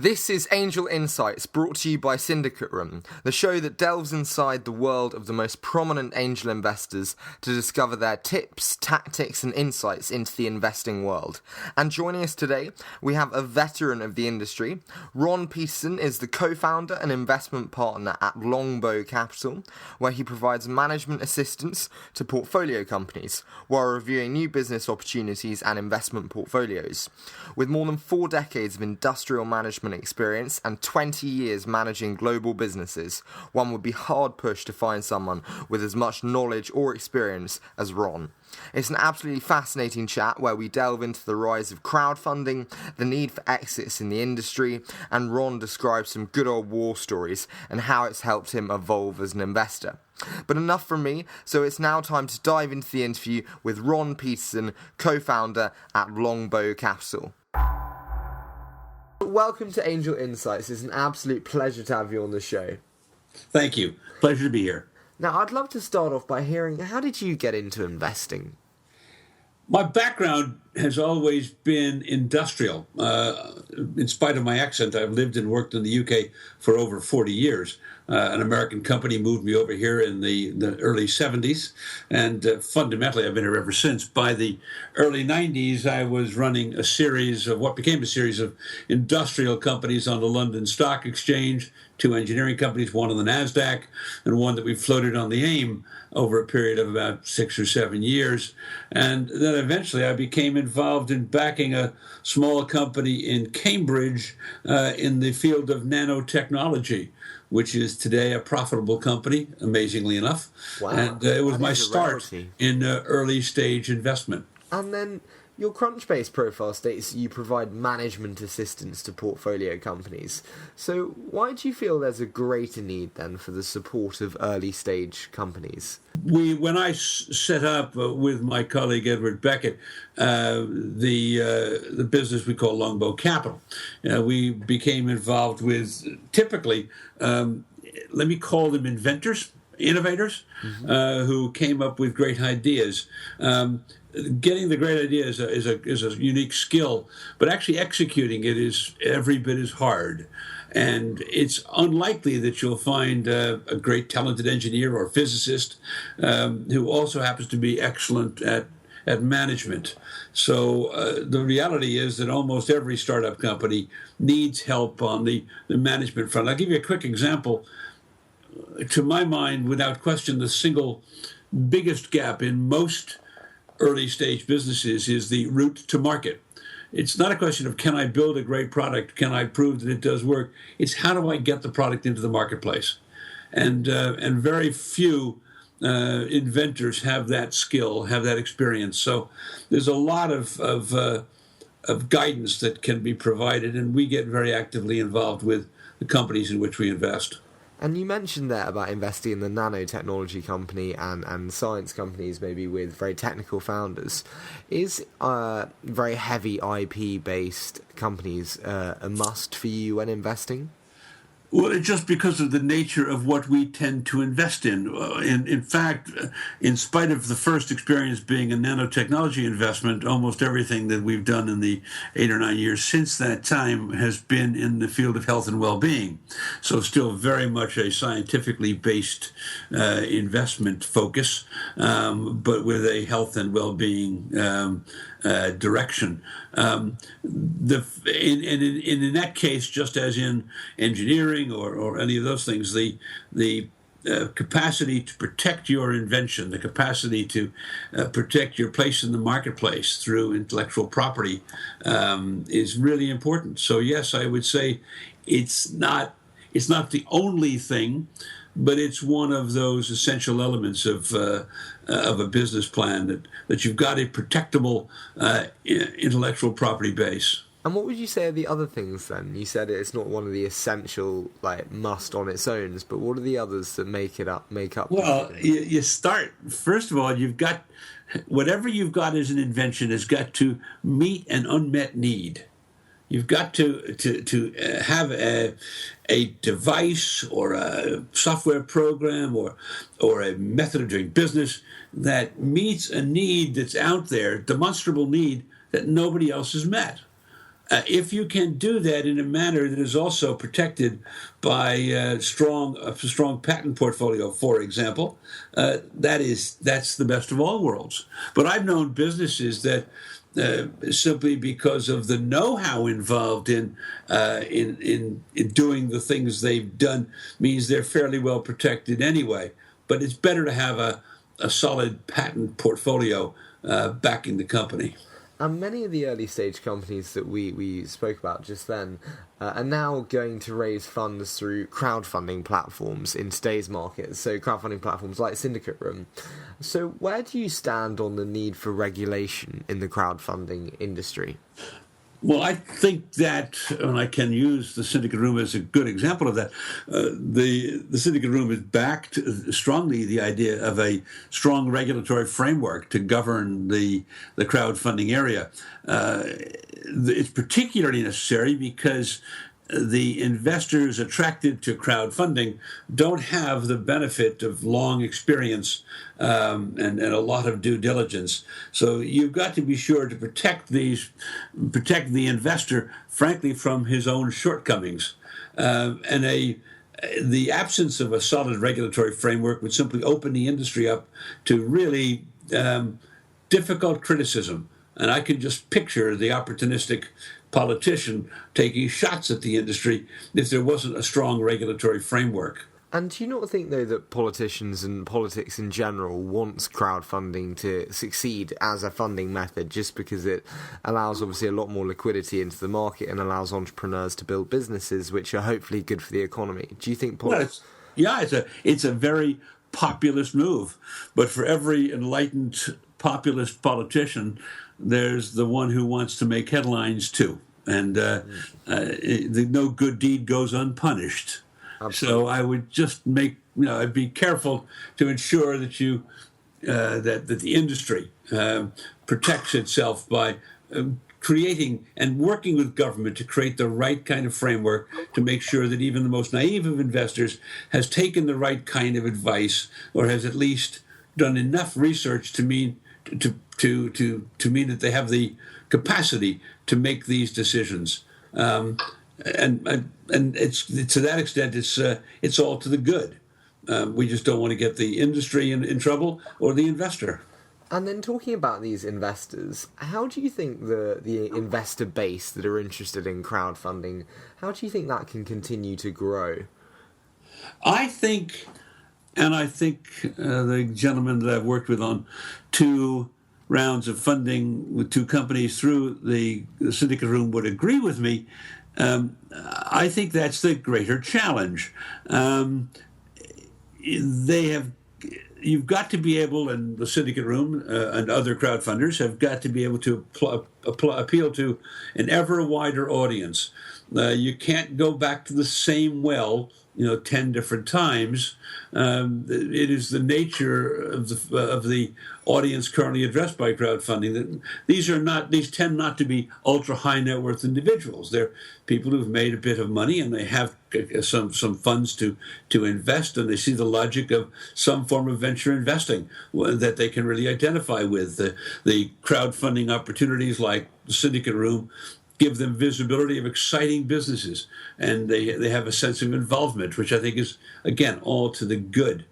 This is Angel Insights, brought to you by SyndicateRoom, the show that delves inside the world of the most prominent angel investors to discover their tips, tactics and insights into the investing world. And joining us today, we have a veteran of the industry. Ron Petersen is the co-founder and investment partner at Longbow Capital, where he provides management assistance to portfolio companies while reviewing new business opportunities and investment portfolios. With more than 4 decades of industrial management experience and 20 years managing global businesses, one would be hard pushed to find someone with as much knowledge or experience as Ron. It's an absolutely fascinating chat where we delve into the rise of crowdfunding, the need for exits in the industry, and Ron describes some good old war stories and how it's helped him evolve as an investor. But enough from me, so it's now time to dive into the interview with Ron Petersen, co-founder at Longbow Capital. Welcome to Angel Insights. It's an absolute pleasure to have you on the show. Thank you. Pleasure to be here. Now, I'd love to start off by hearing, how did you get into investing? My background has always been industrial. In spite of my accent, I've lived and worked in the UK for over 40 years. An American company moved me over here in the early 70s, and fundamentally I've been here ever since. By the early 90s, I was running a series of what became a series of industrial companies on the London Stock Exchange, 2 engineering companies, one on the NASDAQ, and one that we floated on the AIM over a period of about 6 or 7 years. And then eventually I became involved in backing a small company in Cambridge in the field of nanotechnology, which is today a profitable company, amazingly enough. Wow. And it was my start in early stage investment. And then your Crunchbase profile states you provide management assistance to portfolio companies. So why do you feel there's a greater need then for the support of early stage companies? When I set up with my colleague Edward Beckett the business we call Longbow Capital, we became involved with typically, let me call them inventors, innovators, who came up with great ideas. Getting the great idea is a unique skill, but actually executing it is every bit as hard. And it's unlikely that you'll find a great talented engineer or physicist who also happens to be excellent at management. So the reality is that almost every startup company needs help on the management front. I'll give you a quick example. To my mind, without question, the single biggest gap in most early stage businesses is the route to market. It's not a question of can I build a great product, can I prove that it does work? It's how do I get the product into the marketplace? And very few inventors have that skill, have that experience. So there's a lot of guidance that can be provided, and we get very actively involved with the companies in which we invest. And you mentioned there about investing in the nanotechnology company and science companies, maybe with very technical founders. Is very heavy IP-based companies a must for you when investing? Well, it's just because of the nature of what we tend to invest in. In fact, in spite of the first experience being a nanotechnology investment, almost everything that we've done in the 8 or 9 years since that time has been in the field of health and well-being. So still very much a scientifically based investment focus, but with a health and well-being direction. In that case, just as in engineering or any of those things, the capacity to protect your invention, the capacity to protect your place in the marketplace through intellectual property is really important. So yes, I would say it's not the only thing, but it's one of those essential elements of a business plan that you've got a protectable intellectual property base. And what would you say are the other things then? You said it's not one of the essential must on its own, but what are the others that make up? Well, you start, first of all, you've got whatever you've got as an invention has got to meet an unmet need. You've got to have a device or a software program or a method of doing business that meets a need that's out there, demonstrable need that nobody else has met. If you can do that in a manner that is also protected by a strong patent portfolio, for example, that's the best of all worlds. But I've known businesses that simply because of the know-how involved in doing the things they've done means they're fairly well protected anyway. But it's better to have a solid patent portfolio backing the company. And many of the early stage companies that we spoke about just then are now going to raise funds through crowdfunding platforms in today's market. So crowdfunding platforms like SyndicateRoom. So where do you stand on the need for regulation in the crowdfunding industry? Well, I think that, and I can use the SyndicateRoom as a good example of that, the SyndicateRoom has backed strongly the idea of a strong regulatory framework to govern the crowdfunding area. It's particularly necessary because the investors attracted to crowdfunding don't have the benefit of long experience and a lot of due diligence. So you've got to be sure to protect the investor, frankly, from his own shortcomings. The absence of a solid regulatory framework would simply open the industry up to really difficult criticism. And I can just picture the opportunistic politician taking shots at the industry if there wasn't a strong regulatory framework. And do you not think, though, that politicians and politics in general wants crowdfunding to succeed as a funding method just because it allows, obviously, a lot more liquidity into the market and allows entrepreneurs to build businesses which are hopefully good for the economy? Do you think it's a very populist move. But for every enlightened populist politician, there's the one who wants to make headlines too. And no good deed goes unpunished. Absolutely. So I would just I'd be careful to ensure that that the industry protects itself by creating and working with government to create the right kind of framework to make sure that even the most naive of investors has taken the right kind of advice or has at least done enough research to mean that they have the capacity to make these decisions. And it's to that extent, it's all to the good. We just don't want to get the industry in trouble or the investor. And then talking about these investors, how do you think the investor base that are interested in crowdfunding, how do you think that can continue to grow? I think the gentleman that I've worked with on 2 rounds of funding with 2 companies through the SyndicateRoom would agree with me. I think that's the greater challenge. You've got to be able, and the SyndicateRoom and other crowdfunders have got to be able to appeal to an ever wider audience. You can't go back to the same well 10 different times. It is the nature of the audience currently addressed by crowdfunding that these tend not to be ultra high net worth individuals. They're people who've made a bit of money and they have some funds to invest, and they see the logic of some form of venture investing that they can really identify with. The crowdfunding opportunities like the SyndicateRoom give them visibility of exciting businesses, and they have a sense of involvement, which I think is, again, all to the good.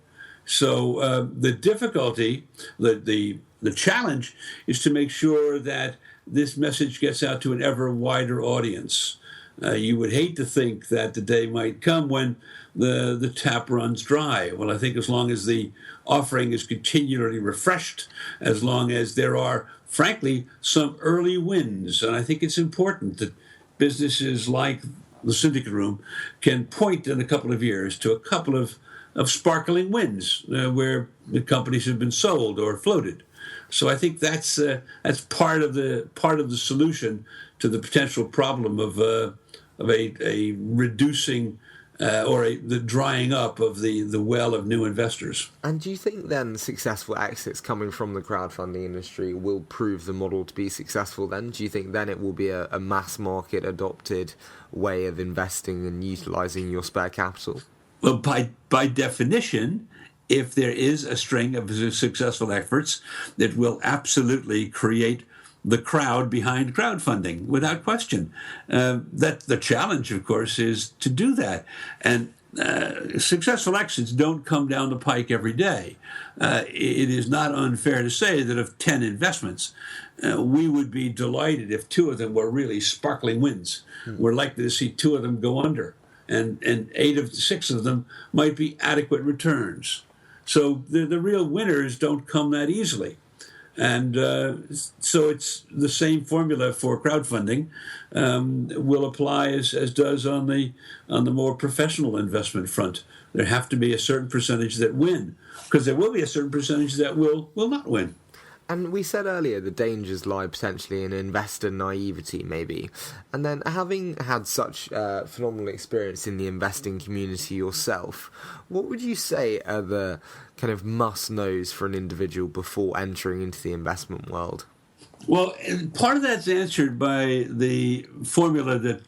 So the difficulty, the challenge, is to make sure that this message gets out to an ever wider audience. You would hate to think that the day might come when the tap runs dry. Well, I think as long as the offering is continually refreshed, as long as there are, frankly, some early wins, and I think it's important that businesses like the SyndicateRoom can point in a couple of years to a couple of sparkling wins where the companies have been sold or floated. So I think that's part of the solution to the potential problem of a reducing the drying up of the well of new investors. And do you think then successful exits coming from the crowdfunding industry will prove the model to be successful then? Do you think then it will be a mass market adopted way of investing and utilising your spare capital? Well, by definition, if there is a string of successful efforts, that will absolutely create the crowd behind crowdfunding, without question. That the challenge, of course, is to do that. And successful exits don't come down the pike every day. It is not unfair to say that of 10 investments, we would be delighted if 2 of them were really sparkling wins. We're likely to see 2 of them go under, and 6 of them might be adequate returns. So the real winners don't come that easily. And so it's the same formula for crowdfunding will apply as does on the more professional investment front. There have to be a certain percentage that win, because there will be a certain percentage that will not win. And we said earlier the dangers lie potentially in investor naivety, maybe. And then, having had such phenomenal experience in the investing community yourself, what would you say are the kind of must-knows for an individual before entering into the investment world? Well, part of that's answered by the formula that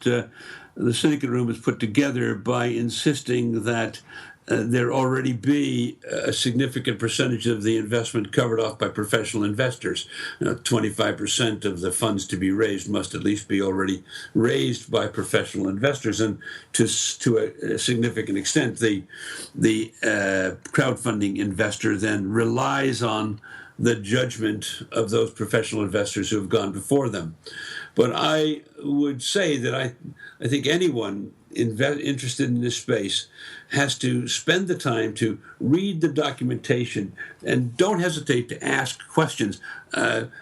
the Syndicate Room has put together by insisting that there already be a significant percentage of the investment covered off by professional investors. 25% of the funds to be raised must at least be already raised by professional investors, and to a significant extent, the crowdfunding investor then relies on the judgment of those professional investors who have gone before them. But I would say that I think anyone interested in this space has to spend the time to read the documentation, and don't hesitate to ask questions.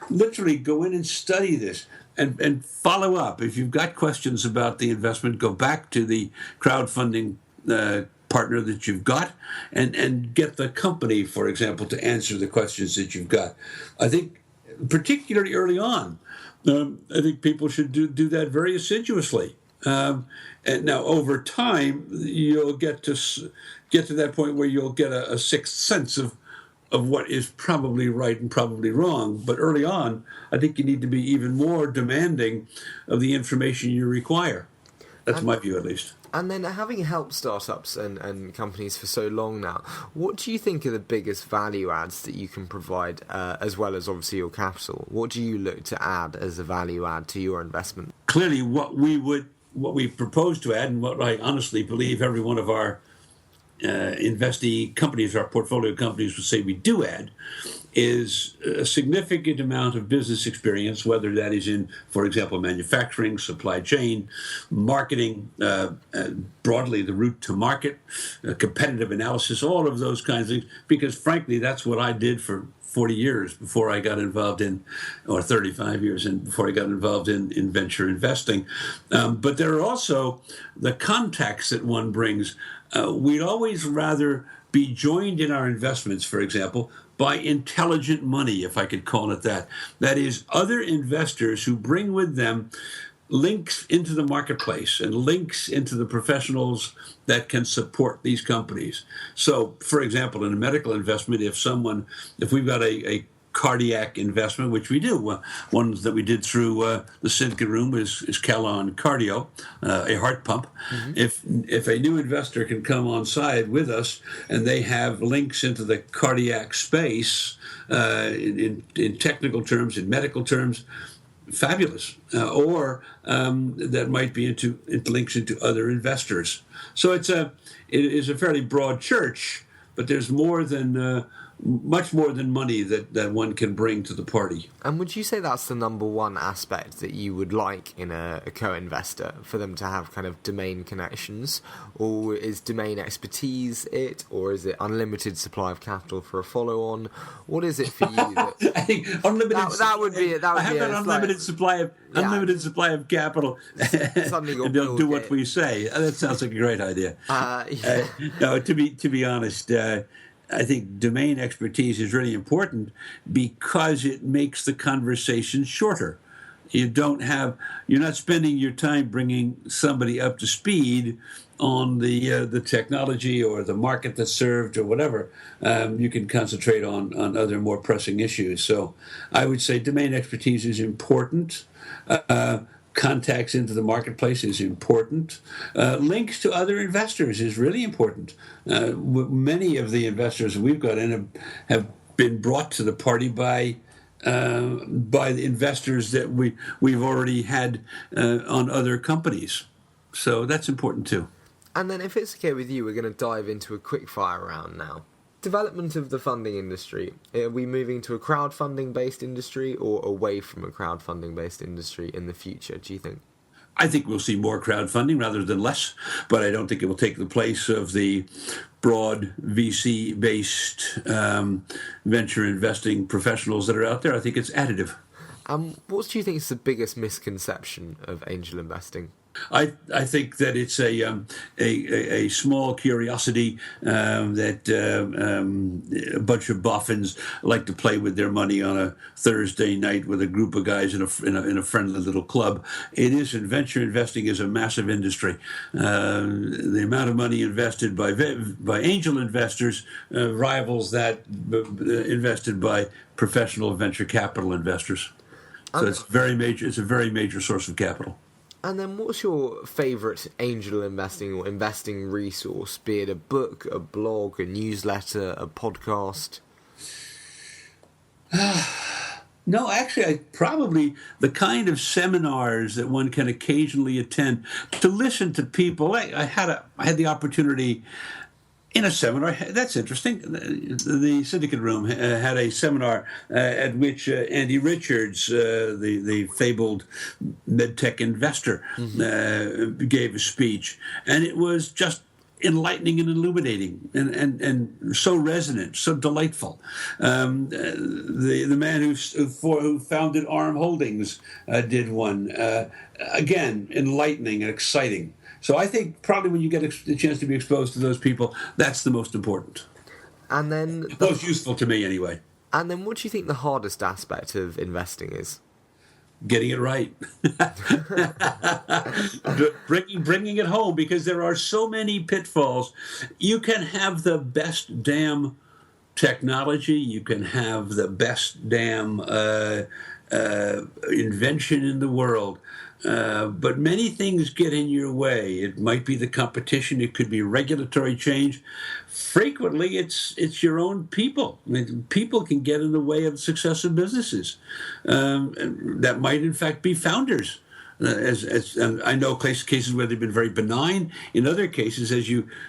Literally go in and study this and follow up. If you've got questions about the investment, go back to the crowdfunding partner that you've got and get the company, for example, to answer the questions that you've got. I think particularly early on, I think people should do that very assiduously. And now, over time, you'll get to that point where you'll get a sixth sense of what is probably right and probably wrong. But early on, I think you need to be even more demanding of the information you require. That's my view, at least. And then, having helped startups and companies for so long now, what do you think are the biggest value adds that you can provide, as well as obviously your capital? What do you look to add as a value add to your investment? Clearly, what we propose to add, and what I honestly believe every one of our investee companies, our portfolio companies, would say we do add, is a significant amount of business experience, whether that is in, for example, manufacturing, supply chain, marketing, broadly the route to market, competitive analysis, all of those kinds of things, because frankly, that's what I did for 40 years before I got involved in, or 35 years before I got involved in venture investing. But there are also the contacts that one brings. We'd always rather be joined in our investments, for example, by intelligent money, if I could call it that. That is, other investors who bring with them links into the marketplace and links into the professionals that can support these companies. So, for example, in a medical investment, if we've got a cardiac investment, which we do, one that we did through the Syndicate Room is Calon Cardio, a heart pump. Mm-hmm. If a new investor can come on side with us and they have links into the cardiac space, in technical terms, in medical terms, fabulous. Or that might be into links into other investors. So it is a fairly broad church, but there's much more than money that one can bring to the party. And would you say that's the number one aspect that you would like in a co-investor, for them to have kind of domain connections? Or is domain expertise it? Or is it unlimited supply of capital for a follow-on? What is it for you? I think unlimited. That would be it. I have that unlimited supply of capital. And they'll do what we say. That sounds like a great idea. No, to be honest, I think domain expertise is really important because it makes the conversation shorter. You're not spending your time bringing somebody up to speed on the technology or the market that's served or whatever. You can concentrate on other more pressing issues. So I would say domain expertise is important. Contacts into the marketplace is important. Links to other investors is really important. Many of the investors we've got in have been brought to the party by by the investors that we've already had on other companies. So that's important too. And then if it's okay with you, we're going to dive into a quick fire round now. Development of the funding industry. Are we moving to a crowdfunding based industry or away from a crowdfunding based industry in the future, do you think? I think we'll see more crowdfunding rather than less, but I don't think it will take the place of the broad VC-based venture investing professionals that are out there. I think it's additive. What do you think is the biggest misconception of angel investing? I think that it's a small curiosity that a bunch of boffins like to play with their money on a Thursday night with a group of guys in a friendly little club. It isn't. Venture investing is a massive industry. The amount of money invested by angel investors rivals that invested by professional venture capital investors. So it's very major. It's a very major source of capital. And then what's your favourite angel investing or investing resource, be it a book, a blog, a newsletter, a podcast? No, actually, probably the kind of seminars that one can occasionally attend to listen to people. I had the opportunity in a seminar. That's interesting. The SyndicateRoom had a seminar at which Andy Richards, the fabled medtech investor, gave a speech, and it was just enlightening and illuminating, and so resonant, so delightful. The man who founded Arm Holdings did one. Again, enlightening and exciting. So I think probably when you get the chance to be exposed to those people, that's the most important. And then most useful to me, anyway. And then what do you think the hardest aspect of investing is? Getting it right. bringing it home, because there are so many pitfalls. You can have the best damn technology. You can have the best damn invention in the world. But many things get in your way. It might be the competition. It could be regulatory change. Frequently, it's your own people. I mean, people can get in the way of the success of businesses. That might, in fact, be founders. And I know cases where they've been very benign. In other cases,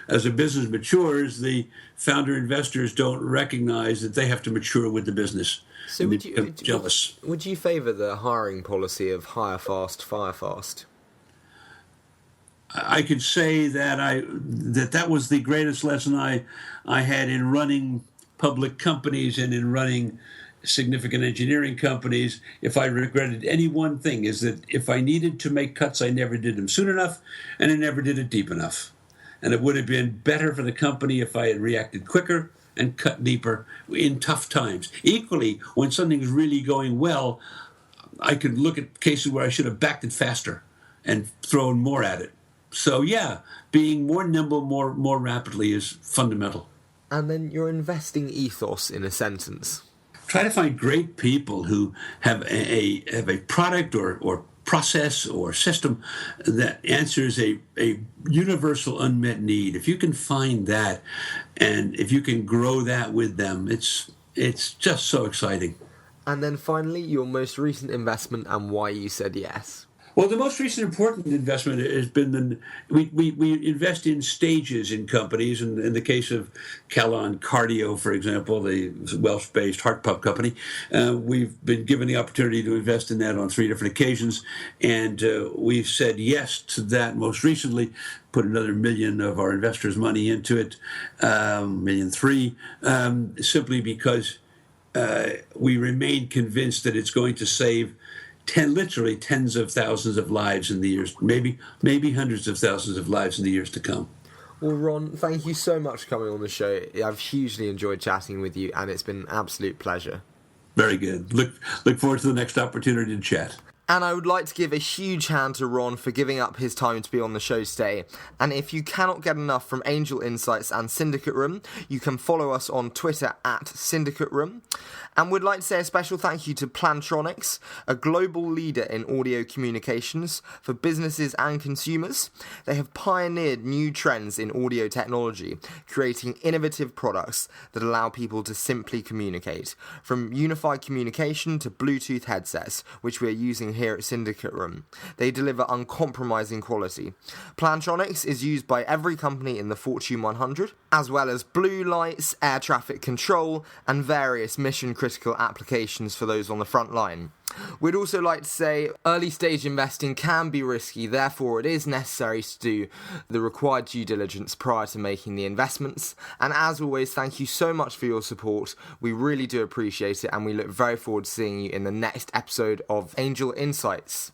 as a business matures, the founder investors don't recognize that they have to mature with the business. So would you favour the hiring policy of hire fast, fire fast? I could say that that was the greatest lesson I had in running public companies and in running significant engineering companies. If I regretted any one thing, is that if I needed to make cuts, I never did them soon enough, and I never did it deep enough. And it would have been better for the company if I had reacted quicker and cut deeper in tough times. Equally, when something's really going well, I could look at cases where I should have backed it faster and thrown more at it. So yeah, being more nimble, more rapidly is fundamental. And then your investing ethos in a sentence. Try to find great people who have a product or process or system that answers a universal unmet need. If you can find that, and if you can grow that with them, it's just so exciting. And then finally, your most recent investment and why you said yes. Well, the most recent important investment has been we invest in stages in companies. And in the case of Calon Cardio, for example, the Welsh-based heart pump company, we've been given the opportunity to invest in that on 3 different occasions. And we've said yes to that most recently, put another $1 million of our investors' money into it, $1.3 million, simply because we remain convinced that it's going to save literally tens of thousands of lives in the years, maybe hundreds of thousands of lives in the years to come. Well, Ron, thank you so much for coming on the show. I've hugely enjoyed chatting with you, and it's been an absolute pleasure. Very good. Look forward to the next opportunity to chat. And I would like to give a huge hand to Ron for giving up his time to be on the show today. And if you cannot get enough from Angel Insights and Syndicate Room, you can follow us on Twitter at Syndicate Room. And we'd like to say a special thank you to Plantronics, a global leader in audio communications for businesses and consumers. They have pioneered new trends in audio technology, creating innovative products that allow people to simply communicate, from unified communication to Bluetooth headsets, which we are using here at Syndicate Room. They deliver uncompromising quality. Plantronics is used by every company in the Fortune 100, as well as blue lights, air traffic control, and various mission-critical applications for those on the front line. We'd also like to say early-stage investing can be risky, therefore it is necessary to do the required due diligence prior to making the investments. And as always, thank you so much for your support. We really do appreciate it, and we look very forward to seeing you in the next episode of Angel Insights.